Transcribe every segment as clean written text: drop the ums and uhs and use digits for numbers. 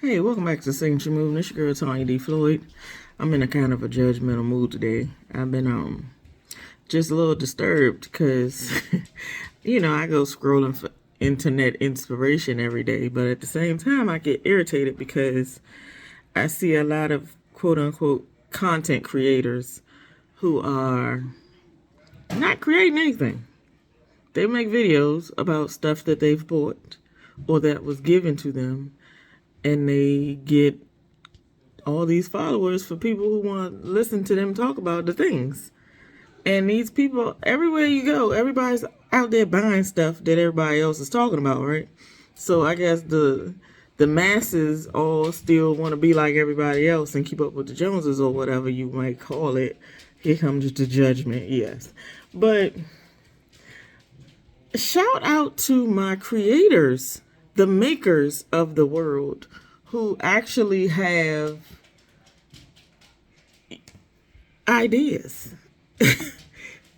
Hey, welcome back to Signature Movement. It's your girl Tanya D. Floyd. I'm in a kind of a judgmental mood today. I've been just a little disturbed because I go scrolling for internet inspiration every day, but at the same time I get irritated because I see a lot of quote unquote content creators who are not creating anything. They make videos about stuff that they've bought or that was given to them, and they get all these followers for people who want to listen to them talk about the things. And these people, everywhere you go, everybody's out there buying stuff that everybody else is talking about, right? So I guess the masses all still want to be like everybody else and keep up with the Joneses or whatever you might call it. Here comes the judgment, yes. But shout out to my creators, the makers of the world, who actually have ideas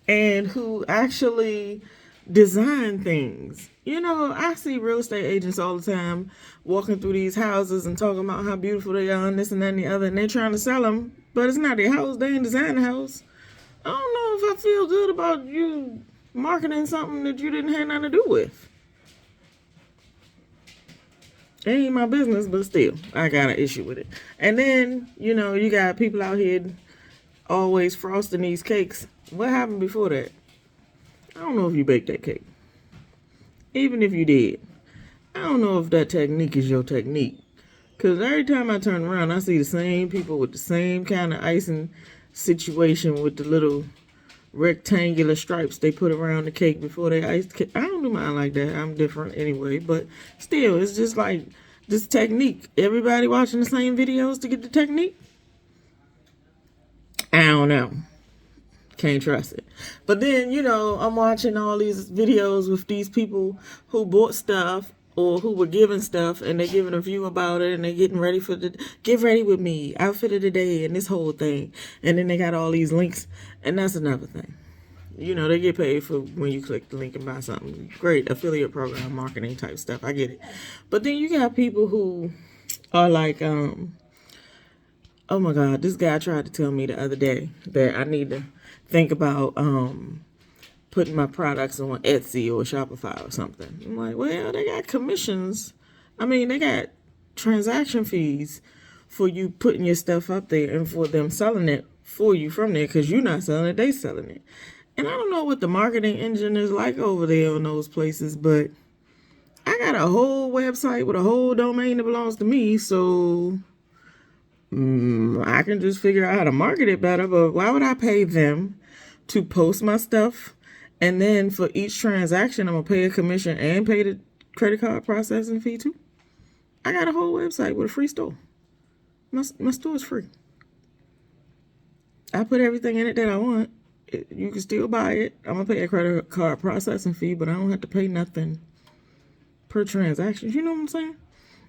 and who actually design things. I see real estate agents all the time walking through these houses and talking about how beautiful they are and this and that and the other, and they're trying to sell them, but it's not their house. They ain't design the house. I don't know if I feel good about you marketing something that you didn't have nothing to do with. It ain't my business, but still, I got an issue with it. And then, you got people out here always frosting these cakes. What happened before that? I don't know if you baked that cake. Even if you did, I don't know if that technique is your technique. Because every time I turn around, I see the same people with the same kind of icing situation with the little rectangular stripes they put around the cake before they ice the cake. I don't do mine like that. I'm different anyway. But still, it's just like this technique. Everybody watching the same videos to get the technique? I don't know. Can't trust it. But then, I'm watching all these videos with these people who bought stuff or who were given stuff, and they're giving a view about it, and they're getting ready for the get ready with me, outfit of the day, and this whole thing. And then they got all these links, and that's another thing. They get paid for when you click the link and buy something. Great, affiliate program, marketing type stuff. I get it. But then you got people who are like, oh my God, this guy tried to tell me the other day that I need to think about putting my products on Etsy or Shopify or something. I'm like, well, they got commissions. They got transaction fees for you putting your stuff up there and for them selling it for you from there, because you're not selling it, they selling it. And I don't know what the marketing engine is like over there in those places, but I got a whole website with a whole domain that belongs to me, so I can just figure out how to market it better. But why would I pay them to post my stuff, and then for each transaction I'm gonna pay a commission and pay the credit card processing fee too? I got a whole website with a free store. My store is free. I put everything in it that I want. You can still buy it. I'm gonna pay a credit card processing fee, but I don't have to pay nothing per transaction. You know what I'm saying?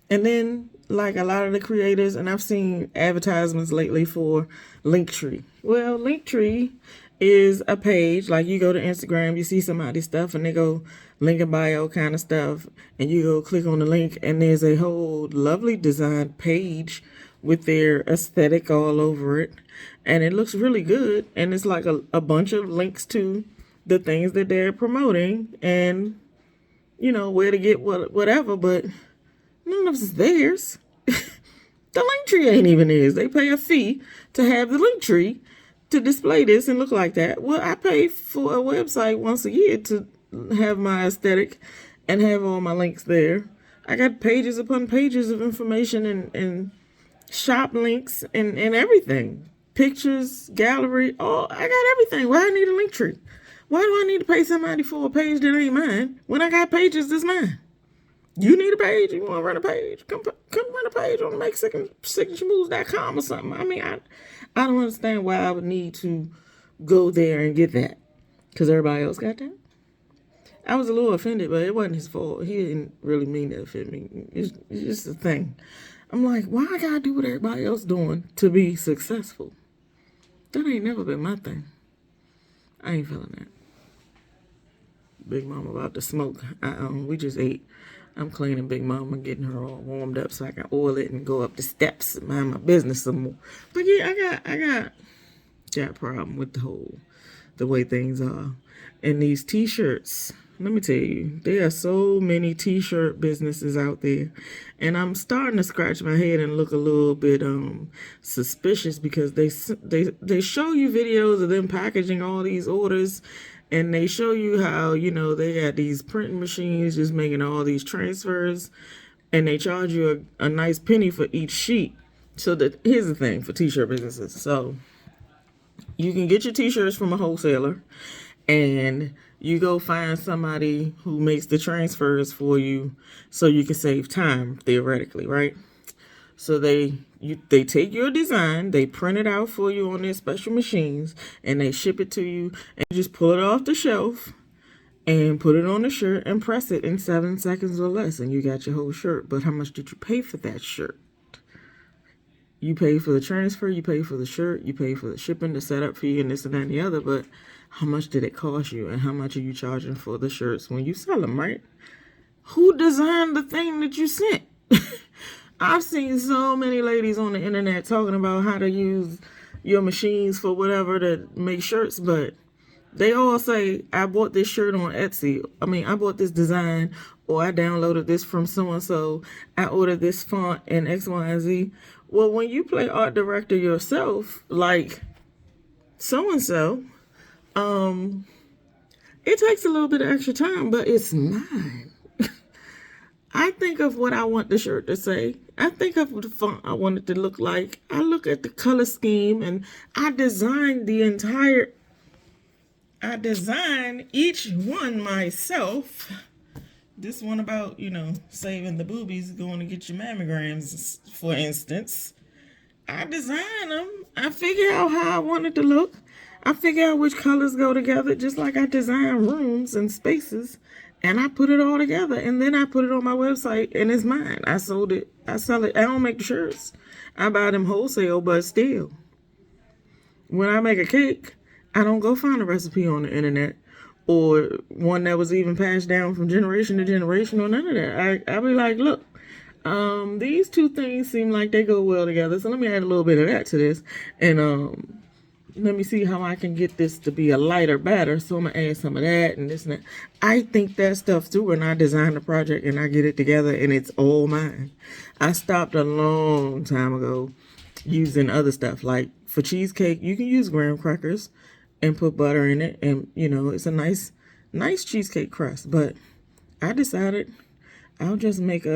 And then, like a lot of the creators, and I've seen advertisements lately for Linktree. Well, Linktree is a page, like you go to Instagram, you see somebody's stuff, and they go link in bio kind of stuff, and you go click on the link, and there's a whole lovely designed page with their aesthetic all over it. And it looks really good, and it's like a bunch of links to the things that they're promoting and, where to get whatever, but none of it's theirs. The link tree ain't even theirs. They pay a fee to have the link tree to display this and look like that. Well, I pay for a website once a year to have my aesthetic and have all my links there. I got pages upon pages of information and shop links and everything. Pictures, gallery, I got everything. Why I need a link tree? Why do I need to pay somebody for a page that ain't mine when I got pages that's mine? You need a page? You want to run a page? Come run a page on makesignature.com or something. I don't understand why I would need to go there and get that, because everybody else got that. I was a little offended, but it wasn't his fault. He didn't really mean to offend me. It's just a thing. I'm like, why I gotta do what everybody else doing to be successful? That ain't never been my thing. I ain't feeling that. Big Mama about to smoke. We just ate I'm cleaning Big Mama, getting her all warmed up so I can oil it and go up the steps and mind my business some more. But yeah, I got that problem with the way things are. And these t-shirts, let me tell you, there are so many t-shirt businesses out there, and I'm starting to scratch my head and look a little bit suspicious, because they show you videos of them packaging all these orders, and they show you how, you know, they got these printing machines just making all these transfers, and they charge you a nice penny for each sheet. So here's the thing for t-shirt businesses. So you can get your t-shirts from a wholesaler, and you go find somebody who makes the transfers for you so you can save time, theoretically, right? So they take your design, they print it out for you on their special machines, and they ship it to you, and you just pull it off the shelf and put it on the shirt and press it in 7 seconds or less, and you got your whole shirt. But how much did you pay for that shirt? You pay for the transfer, you pay for the shirt, you pay for the shipping, the setup fee, and this and that and the other, but how much did it cost you, and how much are you charging for the shirts when you sell them, right? Who designed the thing that you sent? I've seen so many ladies on the internet talking about how to use your machines for whatever to make shirts, but they all say, I bought this shirt on Etsy. I bought this design, or I downloaded this from so-and-so. I ordered this font in X, Y, and Z. Well, when you play art director yourself, like so-and-so, it takes a little bit of extra time, but it's mine. I think of what I want the shirt to say. I think of the font I want it to look like. I look at the color scheme, and I design each one myself. This one about, you know, saving the boobies, going to get your mammograms, for instance. I design them. I figure out how I want it to look. I figure out which colors go together, just like I design rooms and spaces. And I put it all together, and then I put it on my website, and it's mine. I sold it. I sell it. I don't make the shirts. I buy them wholesale, but still. When I make a cake, I don't go find a recipe on the internet, or one that was even passed down from generation to generation, or none of that. I be like, look, these two things seem like they go well together, so let me add a little bit of that to this, and let me see how I can get this to be a lighter batter. So I'm gonna add some of that and this and that. I think that stuff through when I design the project and I get it together, and it's all mine. I stopped a long time ago using other stuff. Like for cheesecake, you can use graham crackers and put butter in it, and you know, it's a nice cheesecake crust. But I decided I'll just make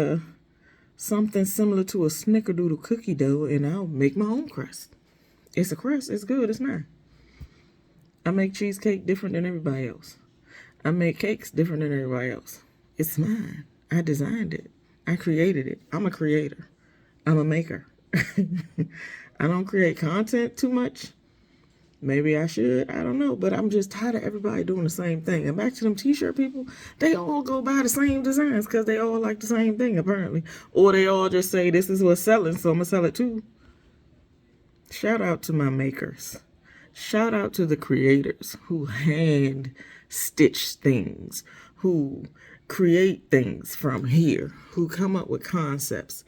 something similar to a snickerdoodle cookie dough, and I'll make my own crust. It's a crust. It's good. It's mine. I make cheesecake different than everybody else. I make cakes different than everybody else. It's mine. I designed it. I created it. I'm a creator. I'm a maker. I don't create content too much. Maybe I should. I don't know. But I'm just tired of everybody doing the same thing. And back to them t-shirt people, they all go buy the same designs because they all like the same thing, apparently. Or they all just say, this is what's selling, so I'm going to sell it too. Shout out to my makers. Shout out to the creators who hand stitch things, who create things from here, who come up with concepts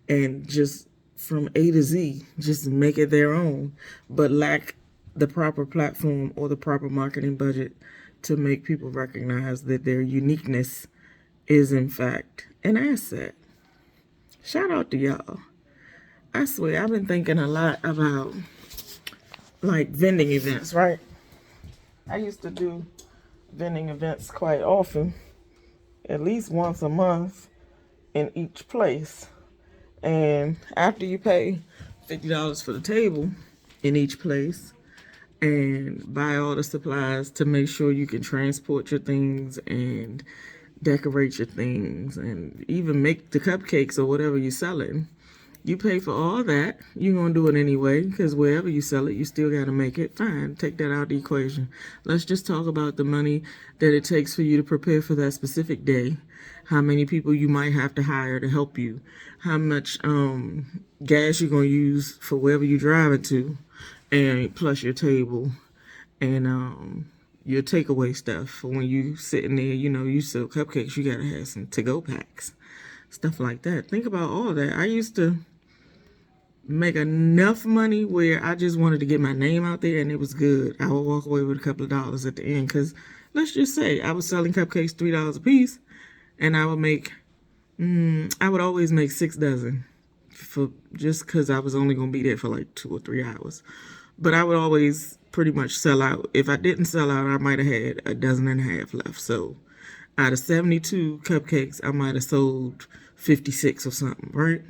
and just from A to Z, just make it their own, but lack the proper platform or the proper marketing budget to make people recognize that their uniqueness is in fact an asset. Shout out to y'all. I swear, I've been thinking a lot about, like, vending events, right? I used to do vending events quite often, at least once a month in each place. And after you pay $50 for the table in each place and buy all the supplies to make sure you can transport your things and decorate your things and even make the cupcakes or whatever you're selling, you pay for all that. You're going to do it anyway, because wherever you sell it, you still got to make it. Fine, take that out of the equation. Let's just talk about the money that it takes for you to prepare for that specific day. How many people you might have to hire to help you. How much gas you're going to use for wherever you're driving to. And plus your table. And your takeaway stuff. For when you sitting there, you know, you sell cupcakes, you got to have some to-go packs. stuff like that. Think about all that. I used to make enough money where I just wanted to get my name out there and it was good. I would walk away with a couple of dollars at the end because let's just say I was selling cupcakes $3 a piece and I would make, I would always make 6 dozen for just because I was only going to be there for like 2 or 3 hours. But I would always pretty much sell out. If I didn't sell out, I might have had a dozen and a half left. So out of 72 cupcakes, I might have sold 56 or something, right?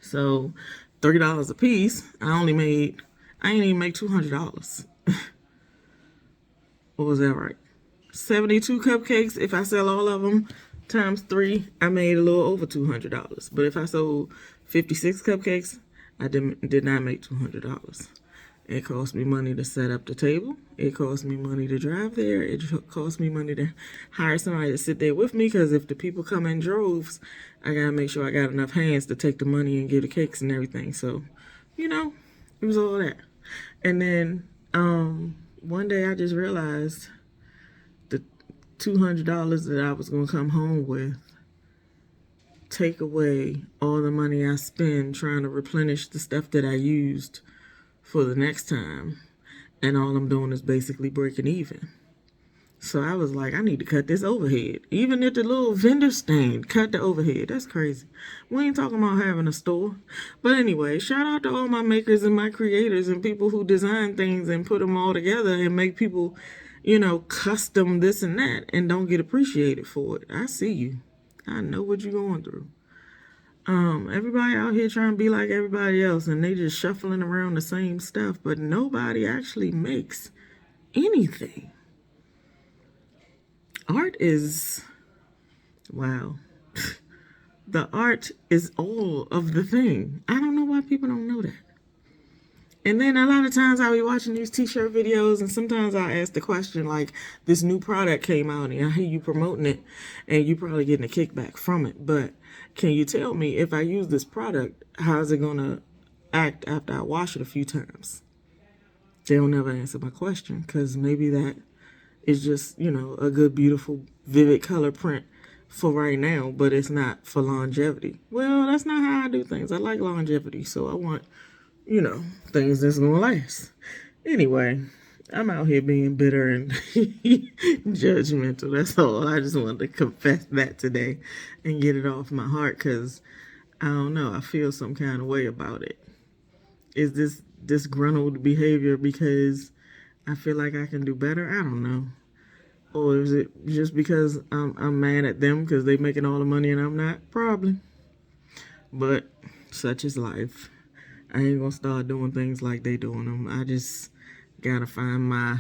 So $3 a piece, I ain't even make $200. What was that, right? 72 cupcakes, if I sell all of them times 3, I made a little over $200. But if I sold 56 cupcakes, I did not make $200. It cost me money to set up the table. It cost me money to drive there. It cost me money to hire somebody to sit there with me because if the people come in droves, I got to make sure I got enough hands to take the money and give the cakes and everything. So, it was all that. And then one day I just realized the $200 that I was going to come home with take away all the money I spend trying to replenish the stuff that I used for the next time, and all I'm doing is basically breaking even. So I was like, I need to cut this overhead. Even at the little vendor stand, cut the overhead. That's crazy. We ain't talking about having a store. But anyway, shout out to all my makers and my creators and people who design things and put them all together and make people, custom this and that and don't get appreciated for it. I see you. I know what you're going through. Everybody out here trying to be like everybody else and they just shuffling around the same stuff, but nobody actually makes anything. Art is, wow. The art is all of the thing. I don't know why people don't know that. And then a lot of times I'll be watching these t-shirt videos and sometimes I ask the question like, this new product came out and I hear you promoting it and you probably getting a kickback from it. But can you tell me if I use this product, how's it going to act after I wash it a few times? They'll never answer my question because maybe that is just, a good, beautiful, vivid color print for right now, but it's not for longevity. Well, that's not how I do things. I like longevity, so I want things that's gonna last. Anyway, I'm out here being bitter and judgmental. That's all. I just wanted to confess that today and get it off my heart because I don't know. I feel some kind of way about it. Is this disgruntled behavior because I feel like I can do better? I don't know. Or is it just because I'm mad at them because they making all the money and I'm not? Probably. But such is life. I ain't gonna start doing things like they doing them. I just gotta find my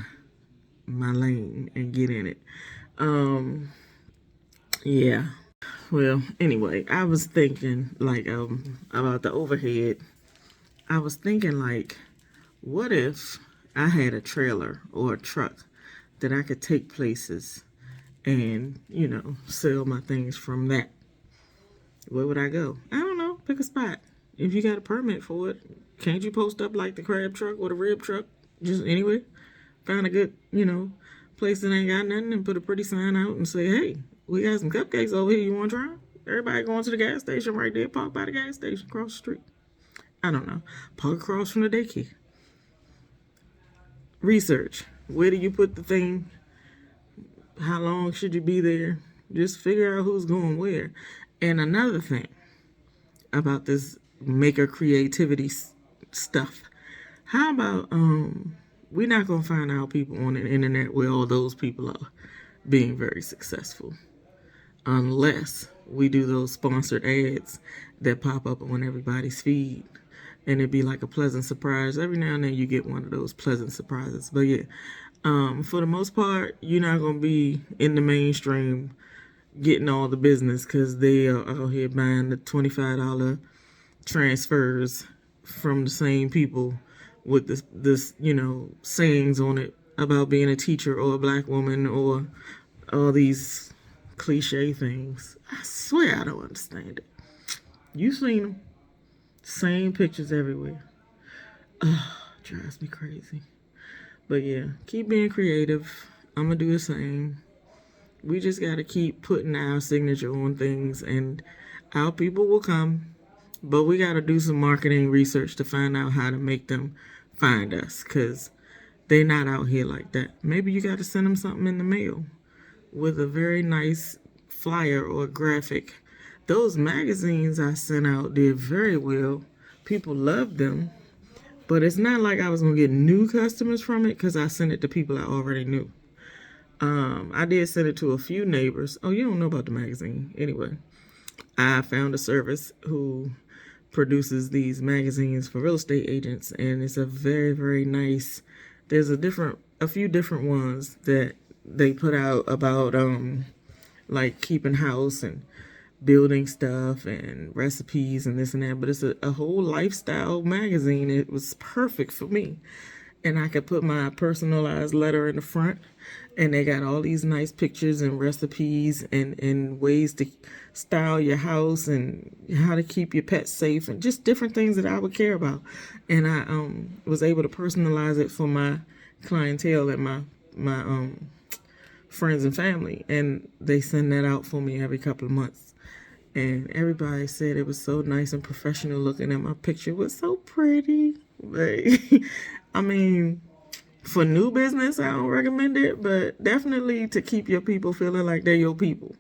lane and get in it. Yeah. Well, anyway, I was thinking like about the overhead. I was thinking like, what if I had a trailer or a truck that I could take places and, sell my things from that? Where would I go? I don't know. Pick a spot. If you got a permit for it, can't you post up like the crab truck or the rib truck? Just anywhere. Find a good, place that ain't got nothing and put a pretty sign out and say, hey, we got some cupcakes over here. You want to try them? Everybody going to the gas station right there. Park by the gas station across the street. I don't know. Park across from the daycare. Research. Where do you put the thing? How long should you be there? Just figure out who's going where. And another thing about this maker creativity stuff. How about we're not gonna find out people on the internet where all those people are being very successful unless we do those sponsored ads that pop up on everybody's feed and it'd be like a pleasant surprise. Every now and then you get one of those pleasant surprises. But yeah, for the most part, you're not gonna be in the mainstream getting all the business because they are out here buying the $25 transfers from the same people with this sayings on it about being a teacher or a black woman or all these cliche things. I swear I don't understand it. You seen them. Same pictures everywhere. Drives me crazy. But yeah, keep being creative. I'm gonna do the same. We just gotta keep putting our signature on things and Our people will come, but we got to do some marketing research to find out how to make them find us, because they're not out here like that. Maybe you got to send them something in the mail with a very nice flyer or graphic. Those magazines I sent out did very well. People loved them, but it's not like I was going to get new customers from it because I sent it to people I already knew. I did send it to a few neighbors. Oh, you don't know about the magazine. Anyway, I found a service who produces these magazines for real estate agents, and it's a very, very nice. There's a few different ones that they put out about like keeping house and building stuff and recipes and this and that, but it's a whole lifestyle magazine. It was perfect for me, and I could put my personalized letter in the front, and they got all these nice pictures and recipes and ways to style your house and how to keep your pets safe and just different things that I would care about. And I was able to personalize it for my clientele and my friends and family, and they send that out for me every couple of months. And everybody said it was so nice and professional looking, and my picture was so pretty. Like, I mean, for new business, I don't recommend it, but definitely to keep your people feeling like they're your people.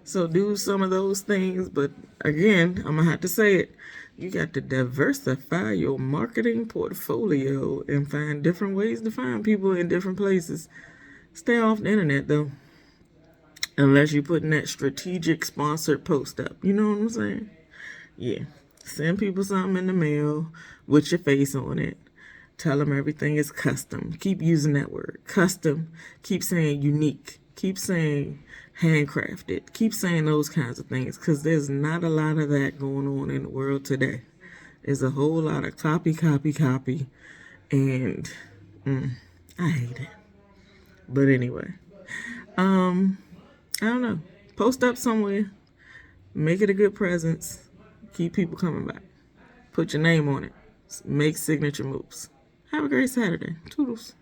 So do some of those things, but again, I'm gonna have to say it. You got to diversify your marketing portfolio and find different ways to find people in different places. Stay off the internet though. Unless you're putting that strategic sponsored post up. You know what I'm saying? Yeah. Send people something in the mail with your face on it. Tell them everything is custom. Keep using that word. Custom. Keep saying unique. Keep saying handcrafted. Keep saying those kinds of things, because there's not a lot of that going on in the world today. There's a whole lot of copy. And I hate it. But anyway. I don't know. Post up somewhere. Make it a good presence. Keep people coming back. Put your name on it. Make signature moves. Have a great Saturday. Toodles.